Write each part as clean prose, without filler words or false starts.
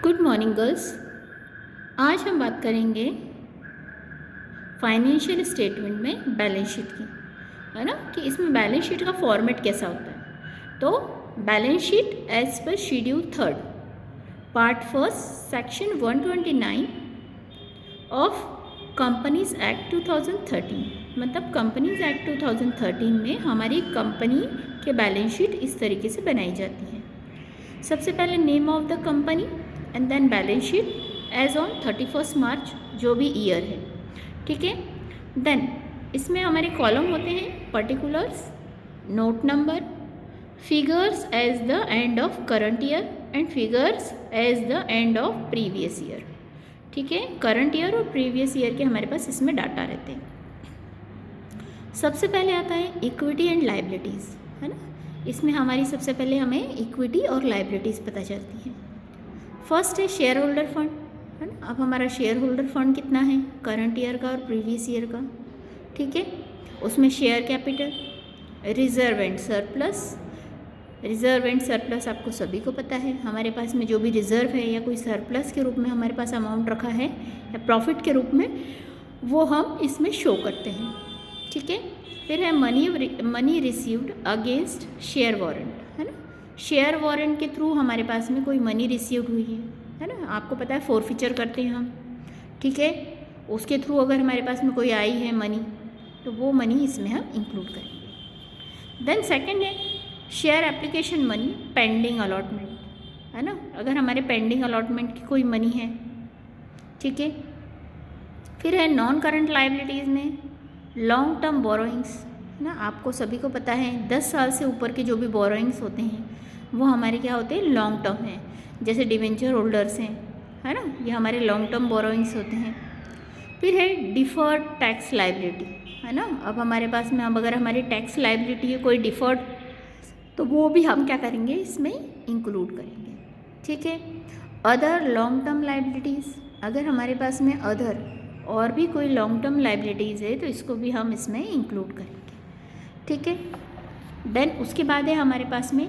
Good morning girls. आज हम बात करेंगे फाइनेंशियल स्टेटमेंट में बैलेंस शीट की, है ना, कि इसमें बैलेंस शीट का फॉर्मेट कैसा होता है। तो balance sheet as per schedule 3 part 1 section 129 of companies act 2013, मतलब कंपनीज एक्ट 2013 में हमारी कंपनी के बैलेंस शीट इस तरीके से बनाई जाती है। सबसे पहले name of the company and then balance sheet as on 31 March, जो भी ईयर है, ठीक है। देन इसमें हमारे कॉलम होते हैं particulars, note number, figures as the end of current year and figures as the end of previous year, ठीक है। करंट ईयर और प्रीवियस ईयर के हमारे पास इसमें डाटा रहते हैं। सबसे पहले आता है इक्विटी एंड लाइबिलिटीज़, है ना। इसमें हमारी सबसे पहले हमें इक्विटी और लाइबिलिटीज़ पता चलती है। फर्स्ट है शेयर होल्डर फंड, है ना। अब हमारा शेयर होल्डर फंड कितना है, करंट ईयर का और प्रीवियस ईयर का, ठीक है। उसमें share capital, reserve and surplus. Reserve and surplus आपको सभी को पता है, हमारे पास में जो भी रिजर्व है या कोई सरप्लस के रूप में हमारे पास अमाउंट रखा है या प्रॉफिट के रूप में, वो हम इसमें शो करते हैं, ठीक है। फिर है money received against share warrant, है ना। शेयर वारंट के थ्रू हमारे पास में कोई मनी रिसीव्ड हुई है ना। आपको पता है फोरफीचर करते हैं हम, ठीक है। उसके थ्रू अगर हमारे पास में कोई आई है मनी, तो वो मनी इसमें हम इंक्लूड करेंगे। देन सेकंड है share application money pending allotment, है ना। अगर हमारे पेंडिंग अलॉटमेंट की कोई मनी है, ठीक है। फिर है नॉन करंट लाइबिलिटीज़ में लॉन्ग टर्म बोरोइंग्स, है ना। आपको सभी को पता है 10 साल से ऊपर के जो भी बोरोइंग्स होते हैं वो हमारे क्या होते हैं, लॉन्ग टर्म हैं। जैसे डिवेंचर होल्डर्स हैं, है ना, ये हमारे लॉन्ग टर्म बोरोइंग्स होते हैं। फिर है डिफर्ड टैक्स लाइबिलिटी, है ना। अब हमारे पास में अगर हमारी टैक्स लाइबिलिटी है कोई डिफर्ड, तो वो भी हम क्या करेंगे, इसमें इंक्लूड करेंगे, ठीक है। अदर लॉन्ग टर्म लाइबिलिटीज़, अगर हमारे पास में अदर और भी कोई लॉन्ग टर्म लाइबिलिटीज़ है तो इसको भी हम इसमें इंक्लूड करेंगे, ठीक है। देन उसके बाद है हमारे पास में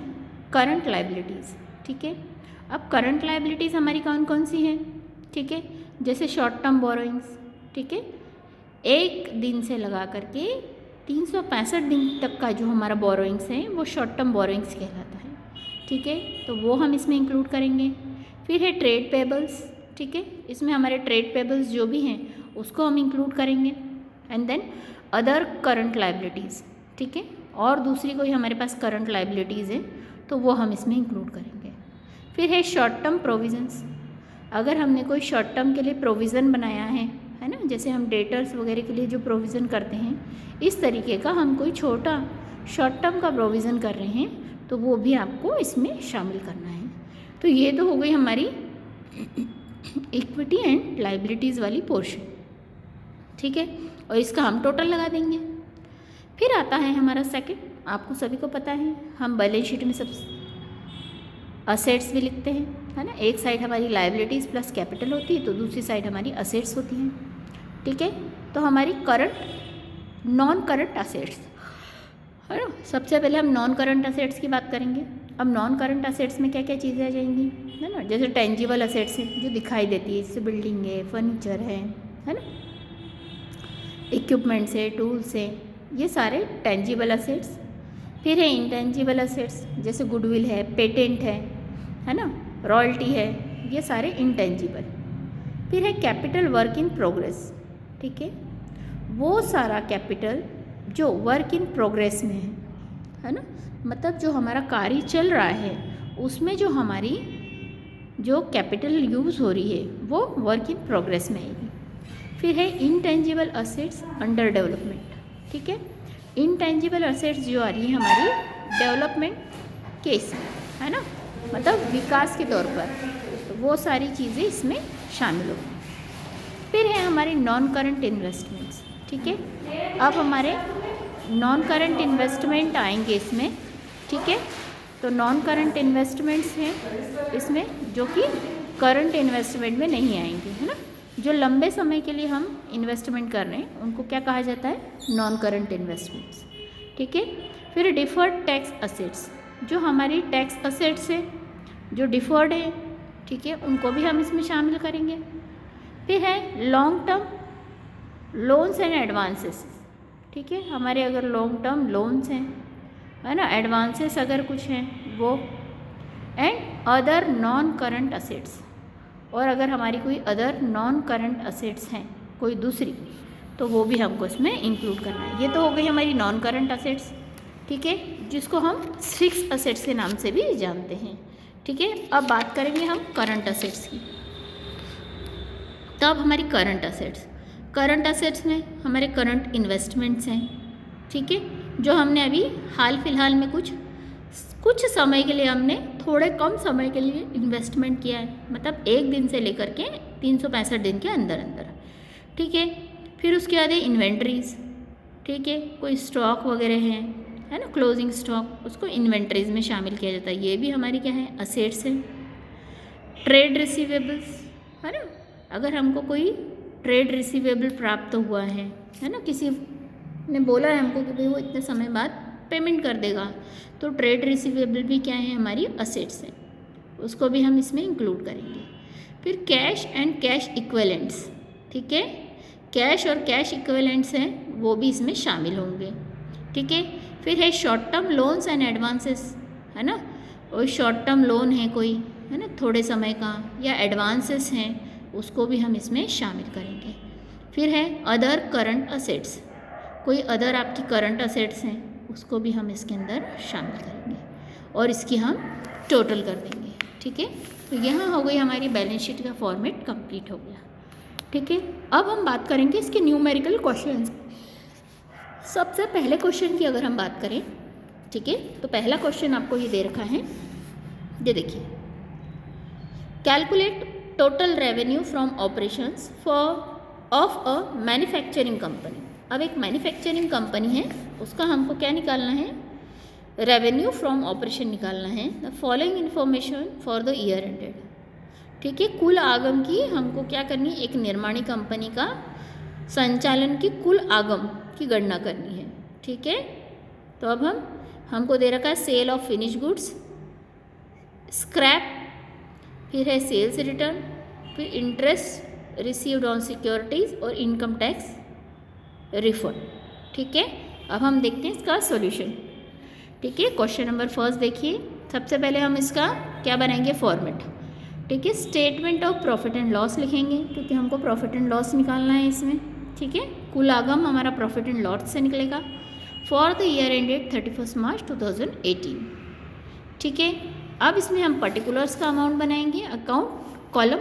करंट लाइबिलिटीज़, ठीक है। अब करंट लाइबिलिटीज़ हमारी कौन कौन सी हैं, ठीक है। जैसे शॉर्ट टर्म बोरोइंग्स, ठीक है। 1 दिन से लगा करके 365 दिन तक का जो हमारा बोरोइंग्स है वो शॉर्ट टर्म बोरोइंग्स कहलाता है, ठीक है। तो वो हम इसमें इंक्लूड करेंगे। फिर है ट्रेड पेबल्स, ठीक है। इसमें हमारे ट्रेड पेबल्स जो भी हैं उसको हम इंक्लूड करेंगे। And then other current liabilities, ठीक है। और दूसरी कोई हमारे पास करंट लाइबिलिटीज़ है तो वो हम इसमें इंक्लूड करेंगे। फिर है शॉर्ट टर्म प्रोविज़न्स, अगर हमने कोई शॉर्ट टर्म के लिए प्रोविज़न बनाया है ना, जैसे हम डेटर्स वगैरह के लिए जो प्रोविज़न करते हैं, इस तरीके का हम कोई छोटा शॉर्ट टर्म का प्रोविज़न कर रहे हैं तो वो भी आपको इसमें शामिल करना है। तो ये तो हो गई हमारी इक्विटी एंड लाइबिलिटीज़ वाली पोर्शन, ठीक है। और इसका हम टोटल लगा देंगे। फिर आता है हमारा सेकंड, आपको सभी को पता है हम बैलेंस शीट में सब असेट्स भी लिखते हैं, है ना। एक साइड हमारी लाइबिलिटीज़ प्लस कैपिटल होती है तो दूसरी साइड हमारी असेट्स होती हैं, ठीक है। तो हमारी करंट नॉन करंट असेट्स, है ना। सबसे पहले हम नॉन करंट असेट्स की बात करेंगे। अब नॉन करंट असेट्स में क्या क्या चीज़ें आ जाएंगी, है ना। जैसे टेंजिबल असेट्स हैं जो दिखाई देती है, जैसे बिल्डिंग है, फर्नीचर है ना, इक्विपमेंट्स है, टूल्स है, ये सारे टेंजिबल असेट्स। फिर है इंटेंजिबल असेट्स, जैसे गुडविल है, पेटेंट है ना, रॉयल्टी है, ये सारे इंटेंजिबल। फिर है कैपिटल वर्क इन प्रोग्रेस, ठीक है। वो सारा कैपिटल जो वर्क इन प्रोग्रेस में है ना, मतलब जो हमारा कार्य चल रहा है उसमें जो हमारी जो कैपिटल यूज़ हो रही है वो वर्क इन प्रोग्रेस में आएगी। फिर है इंटेंजिबल असेट्स अंडर डेवलपमेंट, ठीक है। इंटेंजिबल असेट्स जो आ रही है हमारी डेवलपमेंट केस में, है ना, मतलब विकास के तौर पर, तो वो सारी चीज़ें इसमें शामिल होगी। फिर है हमारे नॉन करंट इन्वेस्टमेंट्स, ठीक है। अब हमारे नॉन करंट इन्वेस्टमेंट आएंगे इसमें, ठीक है। तो नॉन करंट इन्वेस्टमेंट्स हैं इसमें जो कि करंट इन्वेस्टमेंट में नहीं आएंगे, है ना। जो लंबे समय के लिए हम इन्वेस्टमेंट कर रहे हैं उनको क्या कहा जाता है, नॉन करंट इन्वेस्टमेंट्स, ठीक है। फिर डिफर्ड टैक्स असेट्स, जो हमारी टैक्स असेट्स है जो डिफर्ड है, ठीक है, उनको भी हम इसमें शामिल करेंगे। फिर है long term loans and advances, ठीक है, हमारे अगर लॉन्ग टर्म लोन्स हैं, है ना, एडवांसेस अगर कुछ हैं वो, and other non current assets, और अगर हमारी कोई अदर नॉन करंट असेट्स हैं कोई दूसरी, तो वो भी हमको इसमें इंक्लूड करना है। ये तो हो गई हमारी नॉन करंट असेट्स, ठीक है, जिसको हम फिक्स असेट्स के नाम से भी जानते हैं, ठीक है। अब बात करेंगे हम करंट असेट्स की। तो अब हमारी करंट असेट्स में हमारे करंट इन्वेस्टमेंट्स हैं, ठीक है, जो हमने अभी हाल फिलहाल में कुछ समय के लिए हमने थोड़े कम समय के लिए इन्वेस्टमेंट किया है, मतलब 1 दिन से लेकर के 365 दिन के अंदर अंदर, ठीक है। फिर उसके बाद है इन्वेंट्रीज, ठीक है, कोई स्टॉक वगैरह है ना, क्लोजिंग स्टॉक, उसको इन्वेंट्रीज में शामिल किया जाता है, ये भी हमारी क्या है, असेट्स है। ट्रेड रिसीवेबल्स, है ना, अगर हमको कोई ट्रेड रिसीवेबल प्राप्त हुआ है ना, किसी ने बोला है हमको कि भाई वो इतने समय बाद पेमेंट कर देगा, तो ट्रेड रिसीवेबल भी क्या है, हमारी असेट्स है, उसको भी हम इसमें इंक्लूड करेंगे। फिर कैश एंड कैश इक्विवेलेंट्स, ठीक है, कैश और कैश इक्विवेलेंट्स हैं वो भी इसमें शामिल होंगे, ठीक है। फिर है short term loans and advances, है ना, और शॉर्ट टर्म लोन है कोई, है ना, थोड़े समय का, या एडवांसेस हैं, उसको भी हम इसमें शामिल करेंगे। फिर है अदर करंट असेट्स, कोई अदर आपकी करंट असेट्स हैं, उसको भी हम इसके अंदर शामिल करेंगे और इसकी हम टोटल कर देंगे, ठीक है। तो यहाँ हो गई हमारी बैलेंस शीट का फॉर्मेट कंप्लीट हो गया, ठीक है। अब हम बात करेंगे इसके न्यूमेरिकल क्वेश्चंस। सबसे पहले क्वेश्चन की अगर हम बात करें, ठीक है, तो पहला क्वेश्चन आपको ये दे रखा है, ये देखिए, calculate total revenue from operations of a manufacturing company. अब एक मैन्युफैक्चरिंग कंपनी है, उसका हमको क्या निकालना है, रेवेन्यू फ्रॉम ऑपरेशन निकालना है। The following information for the year ended, ठीक है, कुल आगम की हमको क्या करनी है, एक निर्माणी कंपनी का संचालन की कुल आगम की गणना करनी है, ठीक है। तो अब हमको दे रखा है sale of finish goods, scrap, फिर है सेल्स रिटर्न, फिर इंटरेस्ट रिसीव्ड ऑन सिक्योरिटीज़ और इनकम टैक्स रिफंड, ठीक है। अब हम देखते हैं इसका सॉल्यूशन, ठीक है। क्वेश्चन नंबर फर्स्ट देखिए, सबसे पहले हम इसका क्या बनाएंगे, फॉर्मेट, ठीक है। Statement of profit and loss लिखेंगे, क्योंकि हमको प्रॉफिट एंड लॉस निकालना है इसमें, ठीक है। कुल आगम हमारा प्रॉफिट एंड लॉस से निकलेगा फॉर द ईयर एंडेड 31 मार्च 2018, ठीक है। अब इसमें हम पर्टिकुलर्स का अमाउंट बनाएंगे, अकाउंट कॉलम,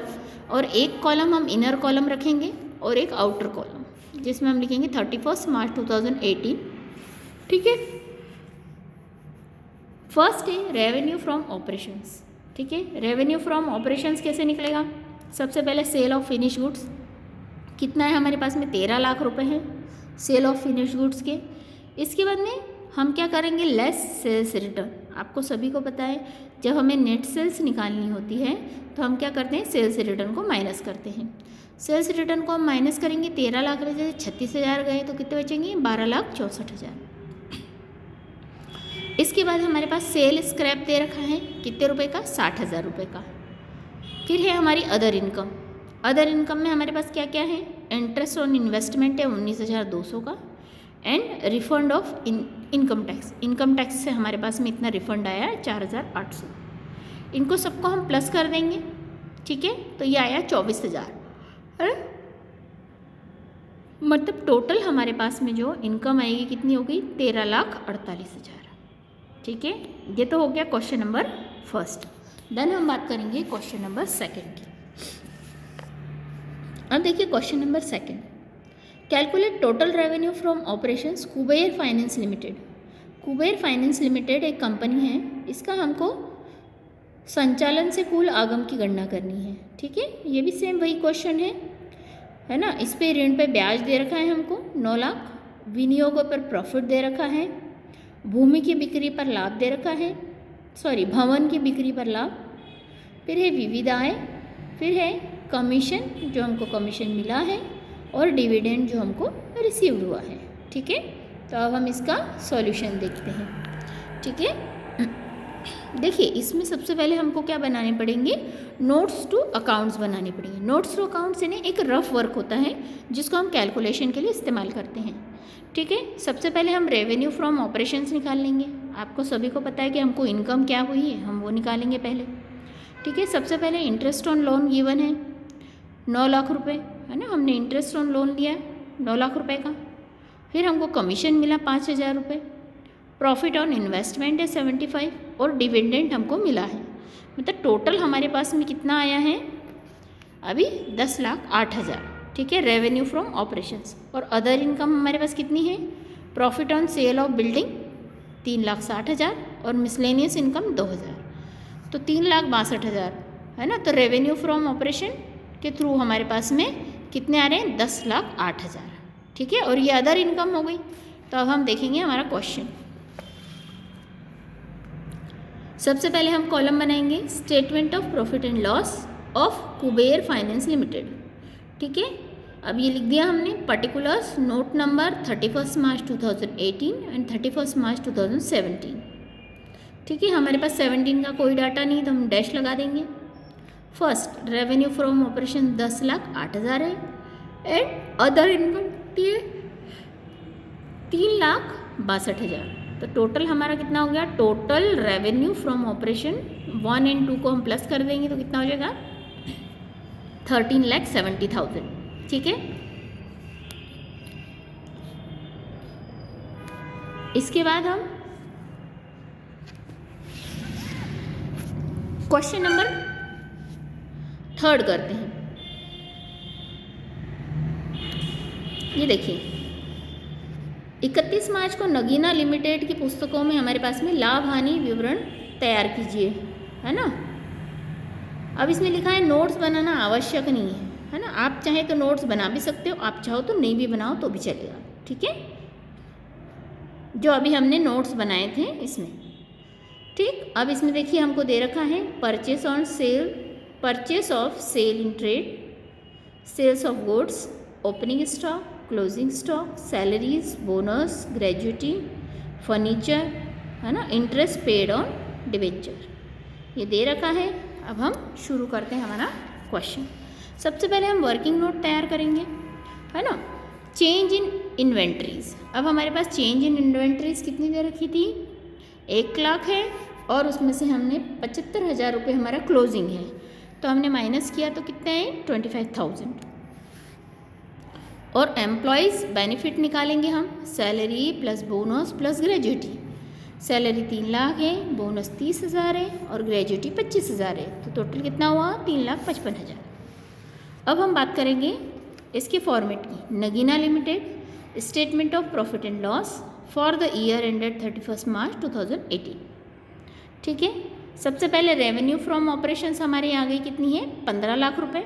और एक कॉलम हम इनर कॉलम रखेंगे और एक आउटर कॉलम, जिसमें हम लिखेंगे 31 मार्च 2018, ठीक है। फर्स्ट है रेवेन्यू फ्रॉम ऑपरेशंस, ठीक है। रेवेन्यू फ्रॉम ऑपरेशंस कैसे निकलेगा, सबसे पहले सेल ऑफ फिनिश गुड्स, कितना है हमारे पास में, 13 लाख रुपए हैं सेल ऑफ फिनिश गुड्स के। इसके बाद में हम क्या करेंगे, लेस सेल्स रिटर्न। आपको सभी को पता है, जब हमें नेट सेल्स निकालनी होती है तो हम क्या करते हैं, सेल्स रिटर्न को माइनस करते हैं। सेल्स रिटर्न को हम माइनस करेंगे, 13 लाख में से 36,000 गए तो कितने बचेंगे, 12,64,000। इसके बाद हमारे पास सेल स्क्रैप दे रखा है, कितने रुपए का, 60,000 रुपये का। फिर है हमारी अदर इनकम, अदर इनकम में हमारे पास क्या क्या है, इंटरेस्ट ऑन इन्वेस्टमेंट है 19,200 का, and refund of income tax, income tax से हमारे पास में इतना रिफंड आया है 4,800। इनको सबको हम प्लस कर देंगे, ठीक है, तो ये आया 24,000, है, मतलब टोटल हमारे पास में जो इनकम आएगी कितनी होगी, 13,48,000, ठीक है। ये तो हो गया क्वेश्चन नंबर फर्स्ट। देन हम बात करेंगे क्वेश्चन नंबर सेकंड की। अब देखिए question number second, calculate total revenue from operations Kuber finance limited. Kuber finance limited एक कंपनी है, इसका हमको संचालन से कुल आगम की गणना करनी है, ठीक है। ये भी सेम वही क्वेश्चन है ना। इस पे ऋण पे ब्याज दे रखा है हमको 9 लाख, विनियोगों पर प्रॉफिट दे रखा है, भूमि की बिक्री पर लाभ दे रखा है, भवन की बिक्री पर लाभ, फिर है विविध आय, फिर है कमीशन जो हमको कमीशन मिला है, और डिविडेंड जो हमको रिसीव्ड हुआ है, ठीक है। तो अब हम इसका सॉल्यूशन देखते हैं, ठीक है। देखिए इसमें सबसे पहले हमको क्या बनाने पड़ेंगे, नोट्स टू अकाउंट्स बनाने पड़ेंगे। नोट्स टू अकाउंट्स यानी एक रफ वर्क होता है जिसको हम कैलकुलेशन के लिए इस्तेमाल करते हैं। ठीक है, सबसे पहले हम रेवेन्यू फ्रॉम ऑपरेशंस निकाल लेंगे। आपको सभी को पता है कि हमको इनकम क्या हुई है, हम वो निकालेंगे पहले। ठीक है, सबसे पहले इंटरेस्ट ऑन लोन गिवन है 9 लाख रुपए, है ना, हमने इंटरेस्ट ऑन लोन लिया है 9 लाख रुपए का। फिर हमको कमीशन मिला 5,000 रुपये, प्रॉफिट ऑन इन्वेस्टमेंट है 75 और डिविडेंड हमको मिला है। मतलब टोटल हमारे पास में कितना आया है अभी 10,08,000। ठीक है, रेवेन्यू फ्रॉम ऑपरेशंस। और अदर इनकम हमारे पास कितनी है, profit on sale of building 3,60,000 और मिसलेनियस इनकम 2,000, तो 3,62,000 है ना। तो रेवेन्यू फ्रॉम ऑपरेशन के थ्रू हमारे पास में कितने आ रहे हैं 10,08,000। ठीक है, और ये अदर इनकम हो गई। तो अब हम देखेंगे हमारा क्वेश्चन। सबसे पहले हम कॉलम बनाएंगे statement of profit and loss of Kuber finance limited. ठीक है, अब ये लिख दिया हमने particulars note number 31 March 2018 and 31 मार्च 2017। ठीक है, हमारे पास 17 का कोई डाटा नहीं तो हम डैश लगा देंगे। फर्स्ट रेवेन्यू फ्रॉम ऑपरेशन 10,08,000 है एंड अदर इनकम 3,62,000। तो टोटल हमारा कितना हो गया, total revenue from operation 1 and 2 को हम प्लस कर देंगे तो कितना हो जाएगा 13,70,000। ठीक है, इसके बाद हम क्वेश्चन नंबर 3 करते हैं। ये देखिए 31 मार्च को नगीना लिमिटेड की पुस्तकों में हमारे पास में लाभ हानि विवरण तैयार कीजिए, है ना। अब इसमें लिखा है नोट्स बनाना आवश्यक नहीं है ना। आप चाहे तो नोट्स बना भी सकते हो, आप चाहो तो नहीं भी बनाओ तो भी चलेगा। ठीक है, जो अभी हमने नोट्स बनाए थे इसमें। ठीक, अब इसमें देखिए हमको दे रखा है purchase of sale in trade, sales of goods, opening stock, closing stock, salaries, bonus, gratuity, furniture, है ना, इंटरेस्ट पेड ऑन डिबेंचर, ये दे रखा है। अब हम शुरू करते हैं हमारा क्वेश्चन। सबसे पहले हम वर्किंग नोट तैयार करेंगे, है ना। चेंज इन इन्वेंट्रीज, अब हमारे पास चेंज इन इन्वेंट्रीज कितनी दे रखी थी 1 लाख है और उसमें से हमने 75,000 रुपये हमारा क्लोजिंग है, तो हमने माइनस किया तो कितने हैं 25,000। और एम्प्लॉयज़ बेनिफिट निकालेंगे हम, salary plus bonus plus gratuity. Salary 3 lakh है, बोनस 30,000 है और ग्रेजुटी 25,000 है, तो टोटल कितना हुआ 3,55,000। अब हम बात करेंगे इसके फॉर्मेट की। Nagina limited statement of profit and loss for the year ended 31 मार्च 2018। ठीक है, सबसे पहले रेवेन्यू फ्रॉम ऑपरेशंस हमारे आ गई कितनी है 15 लाख रुपए।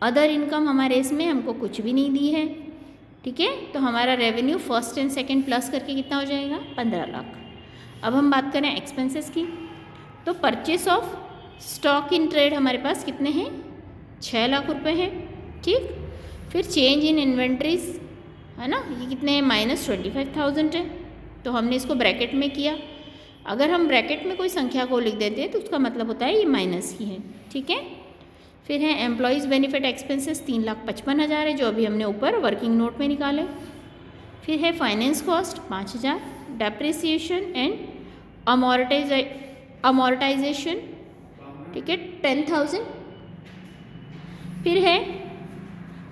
अदर इनकम हमारे इसमें हमको कुछ भी नहीं दी है। ठीक है, तो हमारा revenue first and second plus करके कितना हो जाएगा 15 लाख। अब हम बात करें एक्सपेंसेस की, तो purchase of stock in trade हमारे पास कितने हैं 6 लाख रुपए हैं। ठीक, फिर चेंज इन इन्वेंट्रीज है ना, ये कितने हैं -25,000 है, तो हमने इसको ब्रैकेट में किया। अगर हम ब्रैकेट में कोई संख्या को लिख देते हैं तो उसका मतलब होता है ये माइनस ही है। ठीक है, फिर है एम्प्लॉयज़ बेनिफिट एक्सपेंसेस 3,55,000 है, जो अभी हमने ऊपर वर्किंग नोट में निकाले। फिर है finance cost 5,000, depreciation and amortisation, ठीक है 10,000। फिर है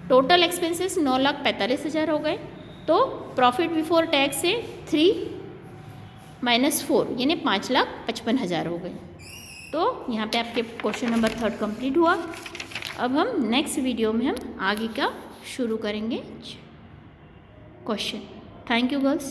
टोटल एक्सपेंसेस 9,45,000 हो गए, तो प्रॉफिट बिफोर टैक्स से 3 - 4 यानी 5,55,000 हो गए। तो यहाँ पे आपके क्वेश्चन नंबर 3 कंप्लीट हुआ। अब हम नेक्स्ट वीडियो में हम आगे का शुरू करेंगे क्वेश्चन। Thank you girls.